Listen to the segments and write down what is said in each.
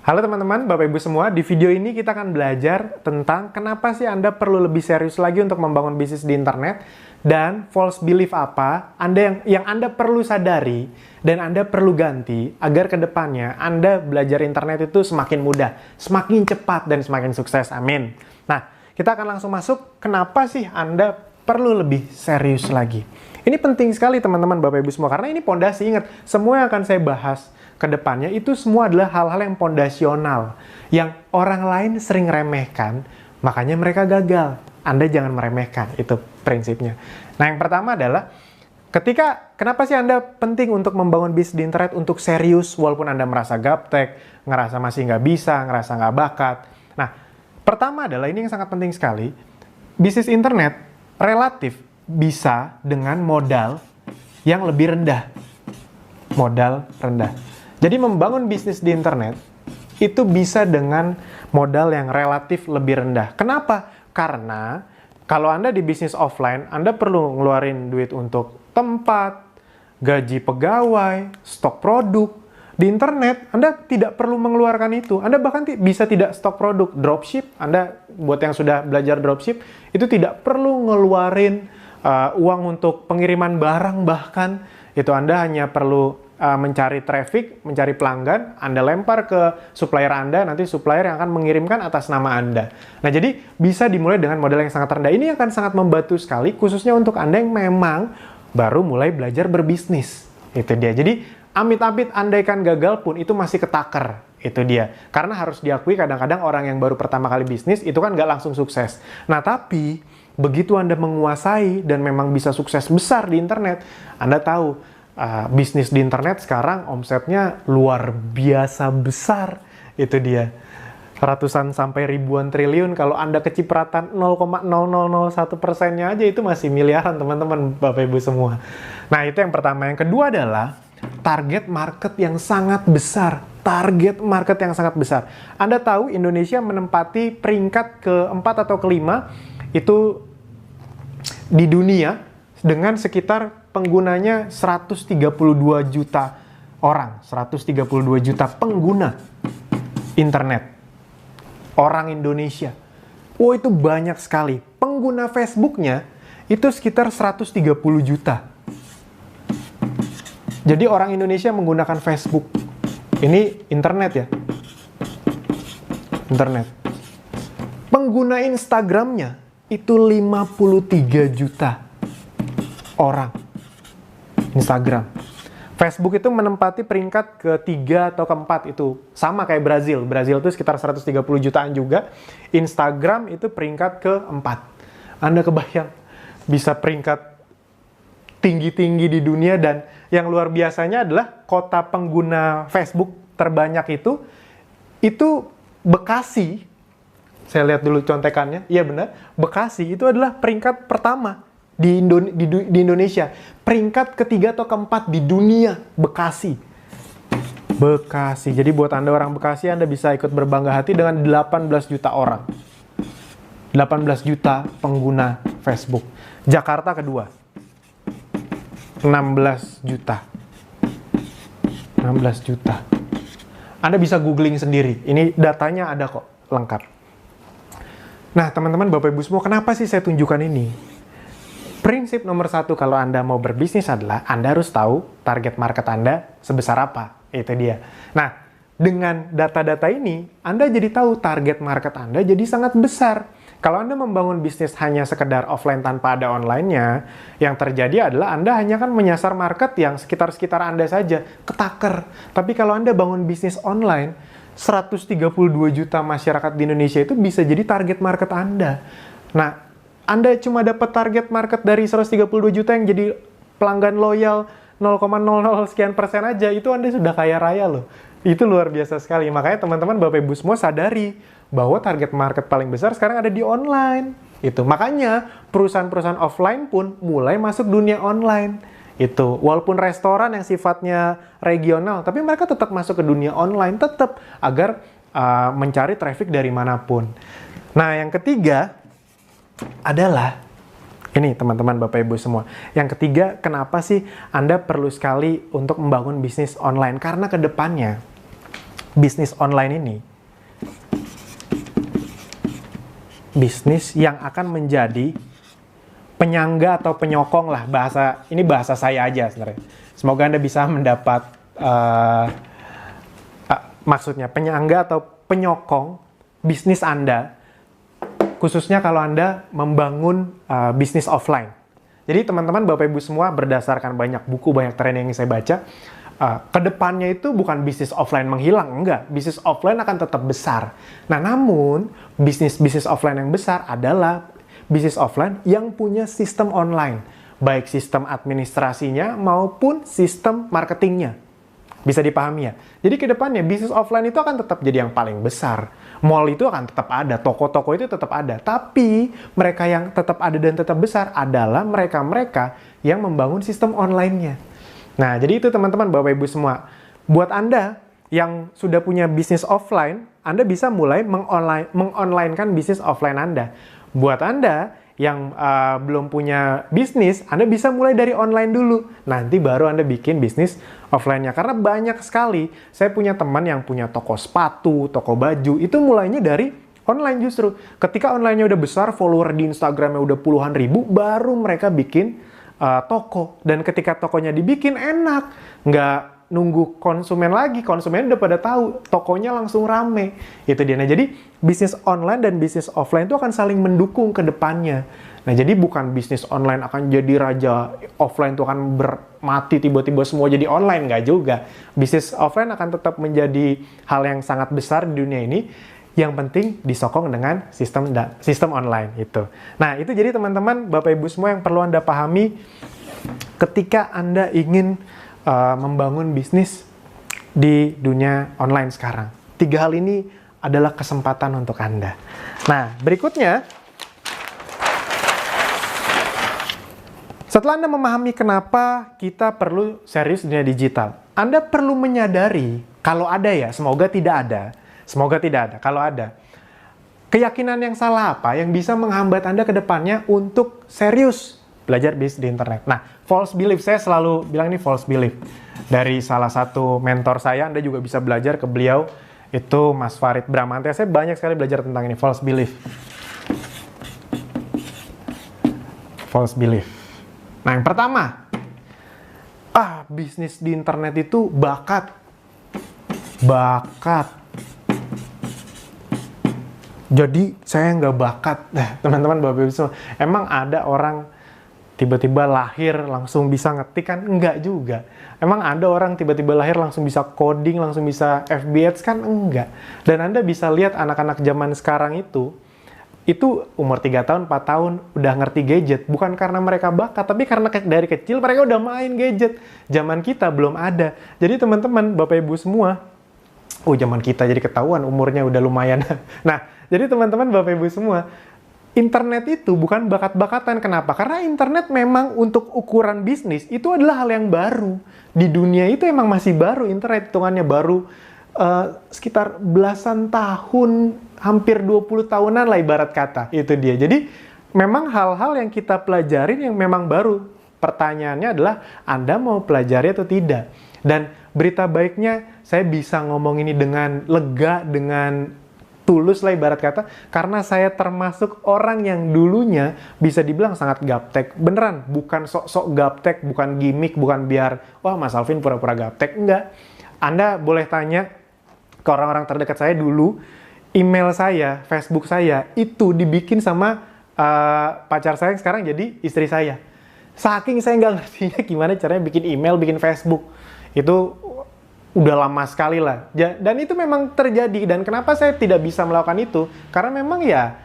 Halo teman-teman, Bapak Ibu semua. Di video ini kita akan belajar tentang kenapa sih Anda perlu lebih serius lagi untuk membangun bisnis di internet dan false belief apa yang Anda perlu sadari dan Anda perlu ganti agar kedepannya Anda belajar internet itu semakin mudah, semakin cepat, dan semakin sukses. Amin. Nah, kita akan langsung masuk kenapa sih Anda perlu lebih serius lagi. Ini penting sekali teman-teman Bapak Ibu semua karena ini pondasi. Ingat, semua yang akan saya bahas kedepannya itu semua adalah hal-hal yang pondasional yang orang lain sering remehkan, makanya mereka gagal. Anda jangan meremehkan, itu prinsipnya. Nah, yang pertama adalah kenapa sih Anda penting untuk membangun bisnis di internet untuk serius walaupun Anda merasa gaptek, ngerasa masih nggak bisa, ngerasa nggak bakat. Nah, pertama adalah ini yang sangat penting sekali, bisnis internet relatif bisa dengan modal yang lebih rendah. Modal rendah. Jadi membangun bisnis di internet itu bisa dengan modal yang relatif lebih rendah. Kenapa? Karena kalau Anda di bisnis offline, Anda perlu ngeluarin duit untuk tempat, gaji pegawai, stok produk. Di internet, Anda tidak perlu mengeluarkan itu. Anda bahkan bisa tidak stok produk. Dropship, Anda buat yang sudah belajar dropship, itu tidak perlu ngeluarin uang untuk pengiriman barang bahkan. Itu Anda hanya perlu mencari traffic, mencari pelanggan, Anda lempar ke supplier Anda, nanti supplier yang akan mengirimkan atas nama Anda. Nah, jadi bisa dimulai dengan modal yang sangat rendah. Ini akan sangat membantu sekali, khususnya untuk Anda yang memang baru mulai belajar berbisnis. Itu dia. Jadi, amit-amit andaikan gagal pun, itu masih ketaker. Itu dia. Karena harus diakui kadang-kadang orang yang baru pertama kali bisnis, itu kan nggak langsung sukses. Nah, tapi begitu Anda menguasai dan memang bisa sukses besar di internet, Anda tahu, bisnis di internet sekarang omsetnya luar biasa besar. Itu dia. Ratusan sampai ribuan triliun. Kalau Anda kecipratan 0,0001%-nya aja itu masih miliaran teman-teman Bapak Ibu semua. Nah, itu yang pertama. Yang kedua adalah target market yang sangat besar. Target market yang sangat besar. Anda tahu Indonesia menempati peringkat keempat atau kelima itu di dunia dengan sekitar penggunanya 132 juta orang, 132 juta pengguna internet. Orang Indonesia. Oh, itu banyak sekali. Pengguna Facebooknya itu sekitar 130 juta. Jadi orang Indonesia menggunakan Facebook. Ini internet ya. Internet. Pengguna Instagramnya itu 53 juta orang. Instagram. Facebook itu menempati peringkat ketiga atau keempat, itu sama kayak Brazil. Brazil itu sekitar 130 jutaan juga. Instagram itu peringkat keempat. Anda kebayang bisa peringkat tinggi-tinggi di dunia, dan yang luar biasanya adalah kota pengguna Facebook terbanyak itu Bekasi. Saya lihat dulu contekannya. Iya benar, Bekasi itu adalah peringkat pertama di Indonesia. Peringkat ketiga atau keempat di dunia, Bekasi. Bekasi. Jadi buat Anda orang Bekasi, Anda bisa ikut berbangga hati dengan 18 juta orang. 18 juta pengguna Facebook. Jakarta kedua. 16 juta. 16 juta. Anda bisa googling sendiri. Ini datanya ada kok, lengkap. Nah, teman-teman Bapak Ibu semua, kenapa sih saya tunjukkan ini? Prinsip nomor satu kalau Anda mau berbisnis adalah Anda harus tahu target market Anda sebesar apa. Itu dia. Nah, dengan data-data ini, Anda jadi tahu target market Anda jadi sangat besar. Kalau Anda membangun bisnis hanya sekedar offline tanpa ada online-nya, yang terjadi adalah Anda hanya kan menyasar market yang sekitar-sekitar Anda saja, ketaker. Tapi kalau Anda bangun bisnis online, 132 juta masyarakat di Indonesia itu bisa jadi target market Anda. Nah, Anda cuma dapat target market dari 132 juta yang jadi pelanggan loyal 0,00 sekian persen aja, itu Anda sudah kaya raya loh. Itu luar biasa sekali. Makanya teman-teman Bapak Ibu semua sadari bahwa target market paling besar sekarang ada di online. Itu makanya perusahaan-perusahaan offline pun mulai masuk dunia online. Itu walaupun restoran yang sifatnya regional, tapi mereka tetap masuk ke dunia online, tetap agar mencari traffic dari manapun. Nah, yang ketiga adalah ini teman-teman Bapak Ibu semua. Yang ketiga, kenapa sih Anda perlu sekali untuk membangun bisnis online? Karena kedepannya bisnis online ini, bisnis yang akan menjadi penyangga atau penyokong lah, ini bahasa saya aja sebenarnya. Semoga Anda bisa mendapat maksudnya penyangga atau penyokong bisnis Anda, khususnya kalau Anda membangun bisnis offline. Jadi teman-teman, Bapak Ibu semua, berdasarkan banyak buku, banyak training yang saya baca, kedepannya itu bukan bisnis offline menghilang, enggak. Bisnis offline akan tetap besar. Nah, namun bisnis offline yang besar adalah bisnis offline yang punya sistem online, baik sistem administrasinya maupun sistem marketingnya. Bisa dipahami ya? Jadi kedepannya bisnis offline itu akan tetap jadi yang paling besar. Mall itu akan tetap ada, toko-toko itu tetap ada. Tapi mereka yang tetap ada dan tetap besar adalah mereka-mereka yang membangun sistem online-nya. Nah, jadi itu teman-teman, Bapak Ibu semua. Buat Anda yang sudah punya bisnis offline, Anda bisa mulai mengonlinekan bisnis offline Anda. Buat Anda yang belum punya bisnis, Anda bisa mulai dari online dulu. Nanti baru Anda bikin bisnis offline-nya. Karena banyak sekali, saya punya teman yang punya toko sepatu, toko baju, itu mulainya dari online justru. Ketika online-nya udah besar, follower di Instagram-nya udah puluhan ribu, baru mereka bikin toko. Dan ketika tokonya dibikin, enak. Nggak nunggu konsumen lagi, konsumen udah pada tahu, tokonya langsung rame. Itu dia. Nah, jadi bisnis online dan bisnis offline itu akan saling mendukung ke depannya. Nah, jadi bukan bisnis online akan jadi raja, offline itu akan mati tiba-tiba semua jadi online, nggak juga. Bisnis offline akan tetap menjadi hal yang sangat besar di dunia ini, yang penting disokong dengan sistem online itu. Nah, itu jadi teman-teman, Bapak Ibu semua yang perlu Anda pahami ketika Anda ingin membangun bisnis di dunia online sekarang. 3 hal ini adalah kesempatan untuk Anda. Nah, berikutnya, setelah Anda memahami kenapa kita perlu serius di dunia digital, Anda perlu menyadari, kalau ada ya, semoga tidak ada, kalau ada, keyakinan yang salah apa yang bisa menghambat Anda ke depannya untuk serius belajar bisnis di internet. Nah, false belief, saya selalu bilang ini false belief. Dari salah satu mentor saya, Anda juga bisa belajar ke beliau, itu Mas Farid Bramantya. Saya banyak sekali belajar tentang ini, false belief. False belief. Nah, yang pertama, bisnis di internet itu bakat. Jadi, saya nggak bakat. Nah, teman-teman, Bapak Ibu semua, emang ada orang tiba-tiba lahir langsung bisa ngetik kan? Enggak juga. Emang ada orang tiba-tiba lahir langsung bisa coding, langsung bisa FB Ads kan? Enggak. Dan Anda bisa lihat anak-anak zaman sekarang itu umur 3 tahun, 4 tahun udah ngerti gadget. Bukan karena mereka bakat, tapi karena dari kecil mereka udah main gadget. Zaman kita belum ada. Jadi teman-teman, Bapak Ibu semua, zaman kita jadi ketahuan umurnya udah lumayan. Nah, jadi teman-teman, Bapak Ibu semua, internet itu bukan bakat-bakatan. Kenapa? Karena internet memang untuk ukuran bisnis itu adalah hal yang baru. Di dunia itu emang masih baru, internet hitungannya baru sekitar belasan tahun, hampir 20 tahunan lah ibarat kata. Itu dia. Jadi memang hal-hal yang kita pelajarin yang memang baru. Pertanyaannya adalah Anda mau pelajari atau tidak. Dan berita baiknya saya bisa ngomong ini dengan lega, dengan tulus lah ibarat kata, karena saya termasuk orang yang dulunya bisa dibilang sangat gaptek. Beneran, bukan sok-sok gaptek, bukan gimmick, bukan biar, wah Mas Alvin pura-pura gaptek. Enggak. Anda boleh tanya ke orang-orang terdekat saya dulu, email saya, Facebook saya, itu dibikin sama pacar saya yang sekarang jadi istri saya. Saking saya nggak ngertinya gimana caranya bikin email, bikin Facebook. Itu udah lama sekali lah. Dan itu memang terjadi. Dan kenapa saya tidak bisa melakukan itu? Karena memang ya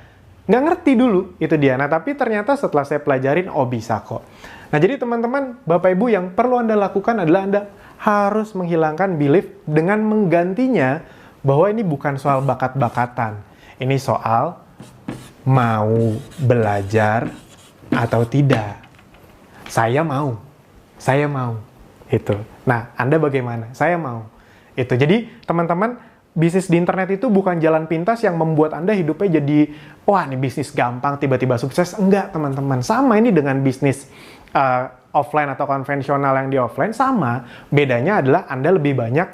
nggak ngerti dulu. Itu dia. Nah, tapi ternyata setelah saya pelajarin, bisa kok. Nah, jadi teman-teman, Bapak Ibu, yang perlu Anda lakukan adalah Anda harus menghilangkan belief dengan menggantinya bahwa ini bukan soal bakat-bakatan. Ini soal mau belajar atau tidak. Saya mau. Itu. Nah, Anda bagaimana? Saya mau. Itu. Jadi, teman-teman, bisnis di internet itu bukan jalan pintas yang membuat Anda hidupnya jadi, wah, ini bisnis gampang, tiba-tiba sukses. Enggak, teman-teman. Sama ini dengan bisnis offline atau konvensional yang di offline, sama. Bedanya adalah Anda lebih banyak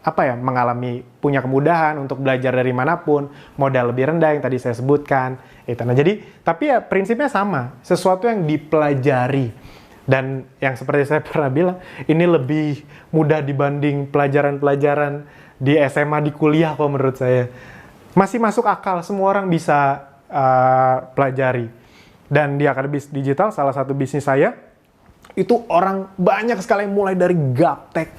punya kemudahan untuk belajar dari manapun, modal lebih rendah yang tadi saya sebutkan. Itu. Nah, jadi tapi ya prinsipnya sama, sesuatu yang dipelajari. Dan yang seperti saya pernah bilang, ini lebih mudah dibanding pelajaran-pelajaran di SMA, di kuliah kok menurut saya. Masih masuk akal, semua orang bisa pelajari. Dan di Akademis Digital, salah satu bisnis saya, itu orang banyak sekali mulai dari gaptek,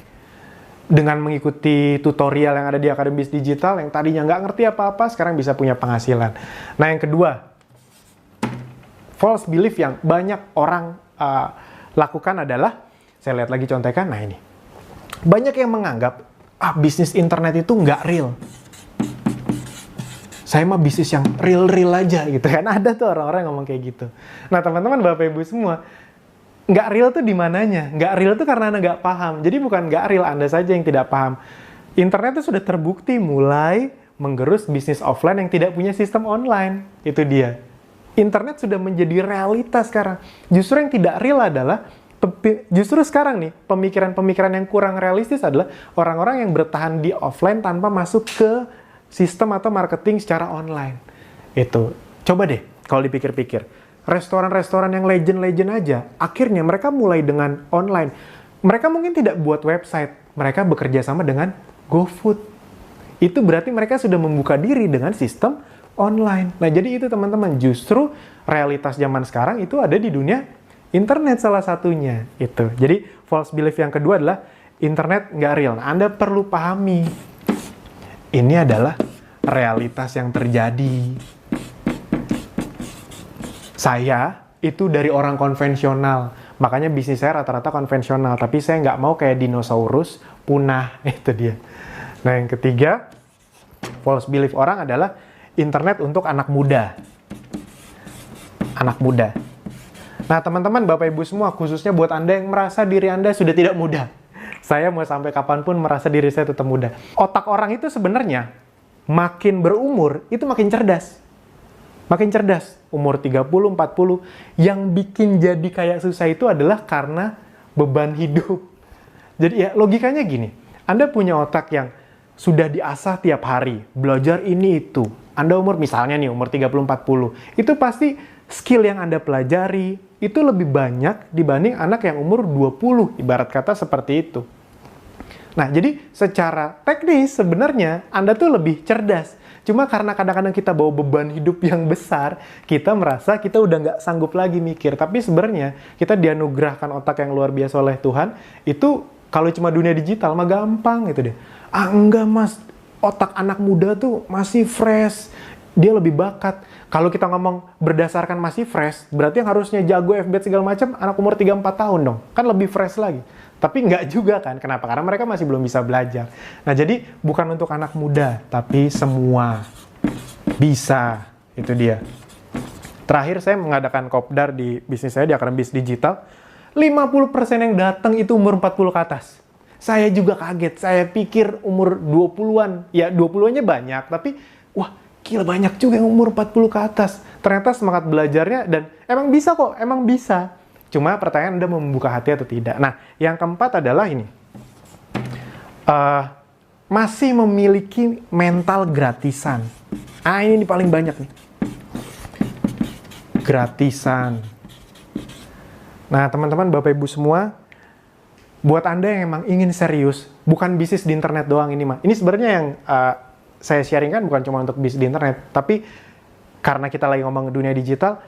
dengan mengikuti tutorial yang ada di Akademis Digital, yang tadinya nggak ngerti apa-apa, sekarang bisa punya penghasilan. Nah, yang kedua, false belief yang banyak orang lakukan adalah, saya lihat lagi contekan, nah ini. Banyak yang menganggap, bisnis internet itu nggak real. Saya mah bisnis yang real-real aja gitu kan. Ada tuh orang-orang yang ngomong kayak gitu. Nah, teman-teman, Bapak Ibu semua, nggak real tuh di mananya? Nggak real tuh karena Anda nggak paham. Jadi bukan nggak real, Anda saja yang tidak paham. Internet itu sudah terbukti mulai menggerus bisnis offline yang tidak punya sistem online. Itu dia. Internet sudah menjadi realitas sekarang. Justru yang tidak real adalah, justru sekarang nih, pemikiran-pemikiran yang kurang realistis adalah orang-orang yang bertahan di offline tanpa masuk ke sistem atau marketing secara online. Itu. Coba deh, kalau dipikir-pikir. Restoran-restoran yang legend-legend aja, akhirnya mereka mulai dengan online. Mereka mungkin tidak buat website, mereka bekerja sama dengan GoFood. Itu berarti mereka sudah membuka diri dengan sistem online. Nah, jadi itu teman-teman, justru realitas zaman sekarang itu ada di dunia internet salah satunya. Itu. Jadi, false belief yang kedua adalah internet nggak real. Nah, Anda perlu pahami, ini adalah realitas yang terjadi. Saya itu dari orang konvensional, makanya bisnis saya rata-rata konvensional, tapi saya nggak mau kayak dinosaurus punah, itu dia. Nah, yang ketiga, false belief orang adalah internet untuk anak muda. Anak muda. Nah, teman-teman, Bapak Ibu semua, khususnya buat Anda yang merasa diri Anda sudah tidak muda. Saya mau sampai kapanpun merasa diri saya tetap muda. Otak orang itu sebenarnya makin berumur, itu makin cerdas. Makin cerdas, umur 30, 40, yang bikin jadi kayak susah itu adalah karena beban hidup. Jadi ya logikanya gini, Anda punya otak yang sudah diasah tiap hari, belajar ini itu. Anda umur misalnya nih, umur 30, 40, itu pasti skill yang Anda pelajari itu lebih banyak dibanding anak yang umur 20, ibarat kata seperti itu. Nah, jadi secara teknis sebenarnya Anda tuh lebih cerdas. Cuma karena kadang-kadang kita bawa beban hidup yang besar, kita merasa kita udah nggak sanggup lagi mikir. Tapi sebenarnya kita dianugerahkan otak yang luar biasa oleh Tuhan, itu kalau cuma dunia digital mah gampang gitu deh. Enggak mas, otak anak muda tuh masih fresh, dia lebih bakat. Kalau kita ngomong berdasarkan masih fresh, berarti yang harusnya jago FB segala macam, anak umur 3-4 tahun dong. Kan lebih fresh lagi. Tapi nggak juga kan, kenapa? Karena mereka masih belum bisa belajar. Nah, jadi bukan untuk anak muda, tapi semua bisa. Itu dia. Terakhir saya mengadakan kopdar di bisnis saya, di Akademis Digital. 50% yang datang itu umur 40 ke atas. Saya juga kaget, saya pikir umur 20-an. Ya, 20-annya banyak, tapi wah, gila banyak juga yang umur 40 ke atas. Ternyata semangat belajarnya, dan emang bisa kok, emang bisa. Cuma pertanyaan Anda mau membuka hati atau tidak. Nah, yang keempat adalah ini. Masih memiliki mental gratisan. Ini paling banyak nih. Gratisan. Nah, teman-teman, Bapak Ibu semua, buat Anda yang emang ingin serius, bukan bisnis di internet doang ini, mah. Ini sebenarnya yang saya sharingkan bukan cuma untuk bisnis di internet, tapi karena kita lagi ngomong dunia digital,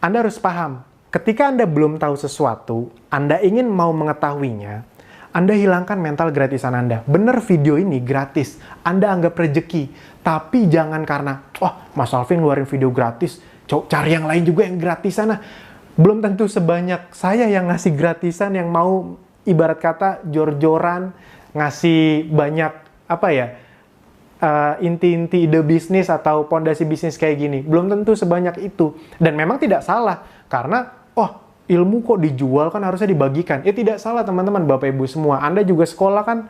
Anda harus paham. Ketika Anda belum tahu sesuatu, Anda ingin mau mengetahuinya, Anda hilangkan mental gratisan Anda. Bener, video ini gratis, Anda anggap rezeki. Tapi jangan karena, Mas Alvin ngeluarin video gratis, cari yang lain juga yang gratisan. Nah, belum tentu sebanyak saya yang ngasih gratisan, yang mau ibarat kata jor-joran, ngasih banyak, inti-inti ide bisnis atau pondasi bisnis kayak gini. Belum tentu sebanyak itu. Dan memang tidak salah, karena ilmu kok dijual, kan harusnya dibagikan. Ya tidak salah teman-teman, Bapak Ibu semua. Anda juga sekolah kan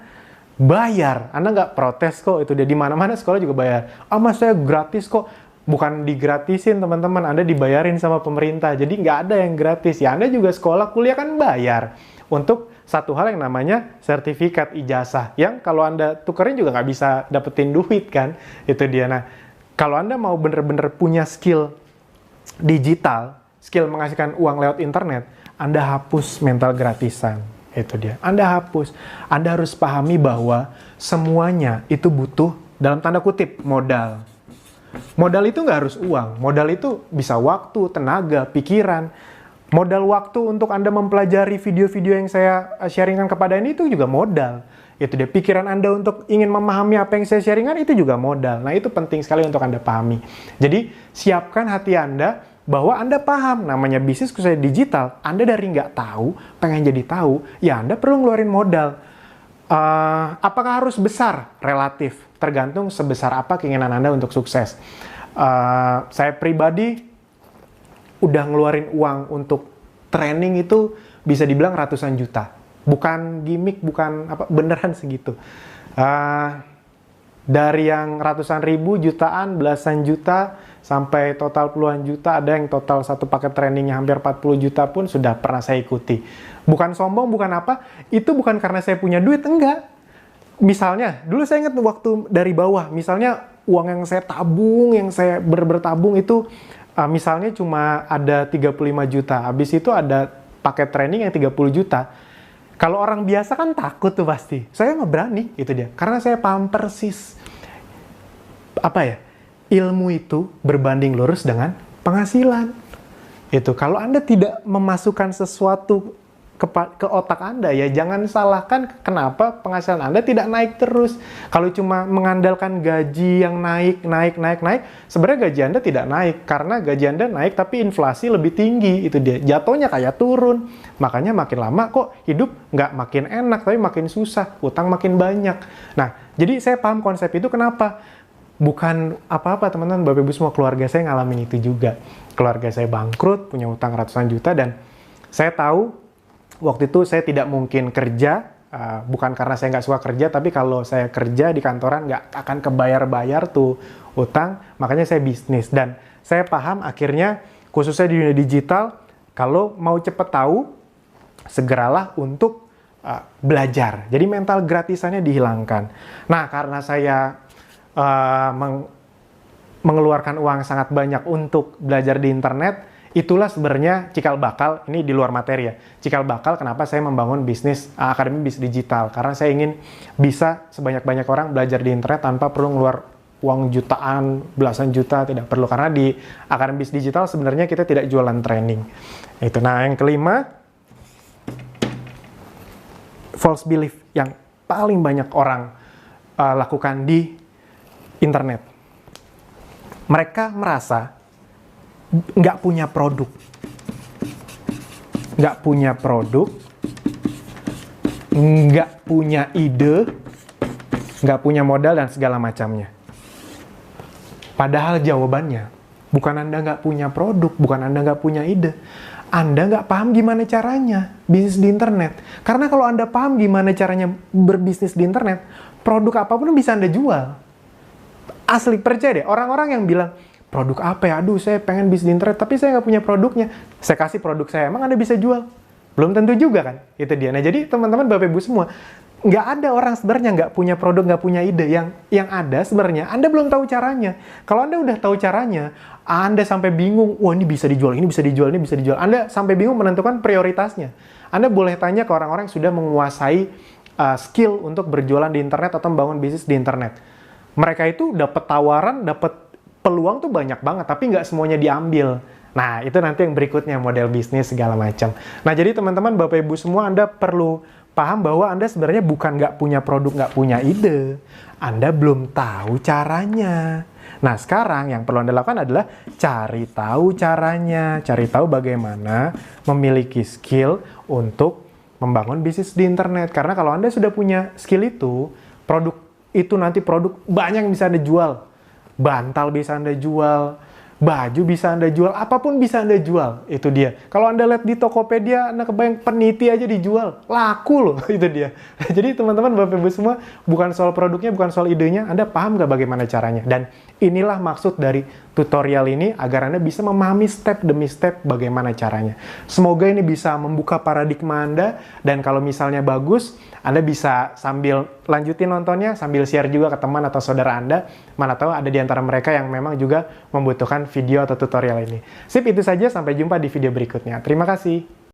bayar. Anda nggak protes kok, itu dia. Di mana-mana sekolah juga bayar. Mas saya gratis kok. Bukan digratisin teman-teman, Anda dibayarin sama pemerintah. Jadi nggak ada yang gratis. Ya Anda juga sekolah, kuliah kan bayar. Untuk satu hal yang namanya sertifikat ijazah, yang kalau Anda tukerin juga nggak bisa dapetin duit kan, itu dia. Nah, kalau Anda mau bener-bener punya skill digital, skill menghasilkan uang lewat internet, Anda hapus mental gratisan. Itu dia. Anda hapus. Anda harus pahami bahwa semuanya itu butuh, dalam tanda kutip, modal. Modal itu nggak harus uang. Modal itu bisa waktu, tenaga, pikiran. Modal waktu untuk Anda mempelajari video-video yang saya sharingkan kepada ini itu juga modal. Itu dia. Pikiran Anda untuk ingin memahami apa yang saya sharingkan itu juga modal. Nah, itu penting sekali untuk Anda pahami. Jadi, siapkan hati Anda bahwa Anda paham namanya bisnis khususnya digital. Anda dari nggak tahu, pengen jadi tahu, ya Anda perlu ngeluarin modal. Apakah harus besar? Relatif. Tergantung sebesar apa keinginan Anda untuk sukses. Saya pribadi udah ngeluarin uang untuk training itu bisa dibilang ratusan juta. Bukan gimmick, bukan apa, beneran segitu. Dari yang ratusan ribu, jutaan, belasan juta, sampai total puluhan juta, ada yang total satu paket trainingnya hampir 40 juta pun sudah pernah saya ikuti. Bukan sombong, bukan apa, itu bukan karena saya punya duit, enggak. Misalnya, dulu saya ingat waktu dari bawah, misalnya uang yang saya tabung, yang saya bertabung itu, misalnya cuma ada 35 juta, habis itu ada paket training yang 30 juta. Kalau orang biasa kan takut tuh pasti. Saya nggak berani, itu dia. Karena saya paham persis. Apa ya? Ilmu itu berbanding lurus dengan penghasilan. Itu. Kalau Anda tidak memasukkan sesuatu ke otak Anda, ya jangan salahkan kenapa penghasilan Anda tidak naik terus. Kalau cuma mengandalkan gaji yang naik, sebenarnya gaji Anda tidak naik. Karena gaji Anda naik, tapi inflasi lebih tinggi. Itu dia. Jatuhnya kayak turun. Makanya makin lama kok hidup nggak makin enak, tapi makin susah. Utang makin banyak. Nah, jadi saya paham konsep itu kenapa. Bukan apa-apa teman-teman, Bapak Ibu semua, keluarga saya ngalamin itu juga. Keluarga saya bangkrut, punya utang ratusan juta, dan saya tahu waktu itu saya tidak mungkin kerja, bukan karena saya nggak suka kerja, tapi kalau saya kerja di kantoran nggak akan kebayar-bayar tuh utang, makanya saya bisnis. Dan saya paham akhirnya, khususnya di dunia digital, kalau mau cepet tahu, segeralah untuk belajar. Jadi mental gratisannya dihilangkan. Nah, karena saya mengeluarkan uang sangat banyak untuk belajar di internet, itulah sebenarnya cikal bakal, ini di luar materi ya, cikal bakal kenapa saya membangun bisnis Akademi Bisnis Digital, karena saya ingin bisa sebanyak-banyak orang belajar di internet tanpa perlu ngeluar uang jutaan, belasan juta, tidak perlu, karena di Akademi Bisnis Digital sebenarnya kita tidak jualan training. Itu. Nah, yang kelima, false belief yang paling banyak orang lakukan di internet. Mereka merasa nggak punya produk, nggak punya ide, nggak punya modal, dan segala macamnya. Padahal jawabannya, bukan Anda nggak punya produk, bukan Anda nggak punya ide. Anda nggak paham gimana caranya bisnis di internet. Karena kalau Anda paham gimana caranya berbisnis di internet, produk apapun bisa Anda jual. Asli, percaya deh, orang-orang yang bilang, produk apa ya? Aduh, saya pengen bisnis di internet, tapi saya nggak punya produknya. Saya kasih produk saya, emang Anda bisa jual? Belum tentu juga kan? Itu dia. Nah, jadi teman-teman, Bapak Ibu semua, nggak ada orang sebenarnya nggak punya produk, nggak punya ide. Yang ada sebenarnya, Anda belum tahu caranya. Kalau Anda udah tahu caranya, Anda sampai bingung, wah ini bisa dijual, ini bisa dijual, ini bisa dijual. Anda sampai bingung menentukan prioritasnya. Anda boleh tanya ke orang-orang yang sudah menguasai skill untuk berjualan di internet atau membangun bisnis di internet. Mereka itu dapat tawaran, dapat peluang tuh banyak banget, tapi nggak semuanya diambil. Nah, itu nanti yang berikutnya, model bisnis segala macam. Nah, jadi teman-teman, Bapak Ibu semua, Anda perlu paham bahwa Anda sebenarnya bukan nggak punya produk, nggak punya ide. Anda belum tahu caranya. Nah, sekarang yang perlu Anda lakukan adalah cari tahu caranya, cari tahu bagaimana memiliki skill untuk membangun bisnis di internet. Karena kalau Anda sudah punya skill itu, produk itu nanti produk banyak yang bisa Anda jual. Bantal bisa Anda jual, baju bisa Anda jual, apapun bisa Anda jual, itu dia. Kalau Anda lihat di Tokopedia, Anda kebayang peniti aja dijual, laku loh, itu dia. Jadi teman-teman, Bapak Ibu semua, bukan soal produknya, bukan soal idenya, Anda paham nggak bagaimana caranya? Dan inilah maksud dari tutorial ini, agar Anda bisa memahami step demi step bagaimana caranya. Semoga ini bisa membuka paradigma Anda, dan kalau misalnya bagus, Anda bisa sambil lanjutin nontonnya, sambil share juga ke teman atau saudara Anda, mana tahu ada di antara mereka yang memang juga membutuhkan video atau tutorial ini. Sip, itu saja. Sampai jumpa di video berikutnya. Terima kasih.